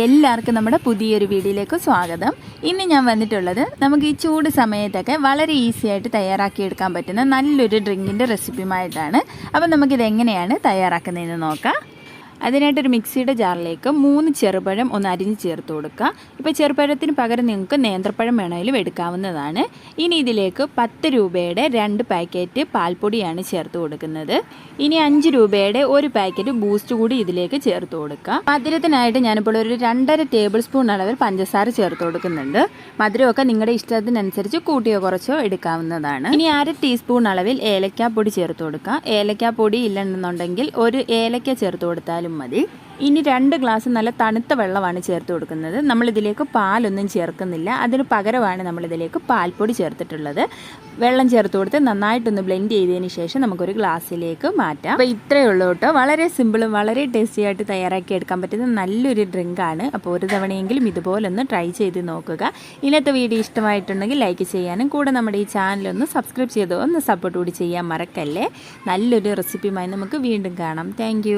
എല്ലാവർക്കും നമ്മുടെ പുതിയൊരു വീഡിയോയിലേക്ക് സ്വാഗതം. ഇന്ന് ഞാൻ വന്നിട്ടുള്ളത് നമുക്ക് ഈ ചൂട് സമയത്തൊക്കെ വളരെ ഈസി ആയിട്ട് തയ്യാറാക്കിയെടുക്കാൻ പറ്റുന്ന നല്ലൊരു ഡ്രിങ്കിൻ്റെ റെസിപ്പിയുമായിട്ടാണ്. അപ്പോൾ നമുക്കിത് എങ്ങനെയാണ് തയ്യാറാക്കുന്നതെന്ന് നോക്കാം. അതിനായിട്ടൊരു മിക്സിയുടെ ജാറിലേക്ക് 3 ചെറുപഴം ഒന്ന് അരിഞ്ഞ് ചേർത്ത് കൊടുക്കുക. ഇപ്പോൾ ചെറുപഴത്തിന് പകരം നിങ്ങൾക്ക് നേന്ത്രപ്പഴം വേണമെങ്കിലും എടുക്കാവുന്നതാണ്. ഇനി ഇതിലേക്ക് 10 രൂപയുടെ 2 പാക്കറ്റ് പാൽപ്പൊടിയാണ് ചേർത്ത് കൊടുക്കുന്നത്. ഇനി 5 രൂപയുടെ 1 പാക്കറ്റ് ബൂസ്റ്റ് കൂടി ഇതിലേക്ക് ചേർത്ത് കൊടുക്കുക. മധുരത്തിനായിട്ട് ഞാനിപ്പോൾ ഒരു 2.5 ടേബിൾ സ്പൂൺ അളവിൽ പഞ്ചസാര ചേർത്ത് കൊടുക്കുന്നുണ്ട്. മധുരമൊക്കെ നിങ്ങളുടെ ഇഷ്ടത്തിനനുസരിച്ച് കൂട്ടിയോ കുറച്ചോ എടുക്കാവുന്നതാണ്. ഇനി 1/2 ടീസ്പൂൺ അളവിൽ ഏലക്കാപ്പൊടി ചേർത്ത് കൊടുക്കുക. ഏലക്കാപ്പൊടി ഇല്ലെന്നുണ്ടെങ്കിൽ ഒരു ഏലക്ക ചേർത്ത് കൊടുത്താലും മതി. ഇനി 2 ഗ്ലാസ് നല്ല തണുത്ത വെള്ളമാണ് ചേർത്ത് കൊടുക്കുന്നത്. നമ്മളിതിലേക്ക് പാലൊന്നും ചേർക്കുന്നില്ല, അതിന് പകരമാണ് നമ്മളിതിലേക്ക് പാൽപ്പൊടി ചേർത്തിട്ടുള്ളത്. വെള്ളം ചേർത്ത് കൊടുത്ത് നന്നായിട്ടൊന്ന് ബ്ലെൻഡ് ചെയ്തതിന് ശേഷം നമുക്കൊരു ഗ്ലാസ്സിലേക്ക് മാറ്റാം. അപ്പോൾ ഇത്രയേ ഉള്ളൂ കേട്ടോ. വളരെ സിമ്പിളും വളരെ ടേസ്റ്റി ആയിട്ട് തയ്യാറാക്കി എടുക്കാൻ പറ്റുന്ന നല്ലൊരു ഡ്രിങ്കാണ്. അപ്പോൾ ഒരു തവണയെങ്കിലും ഇതുപോലൊന്ന് ട്രൈ ചെയ്ത് നോക്കുക. ഇന്നത്തെ വീഡിയോ ഇഷ്ടമായിട്ടുണ്ടെങ്കിൽ ലൈക്ക് ചെയ്യാനും കൂടെ നമ്മുടെ ഈ ചാനലൊന്ന് സബ്സ്ക്രൈബ് ചെയ്ത് ഒന്ന് സപ്പോർട്ട് കൂടി ചെയ്യാൻ മറക്കല്ലേ. നല്ലൊരു റെസിപ്പിയുമായി നമുക്ക് വീണ്ടും കാണാം. താങ്ക്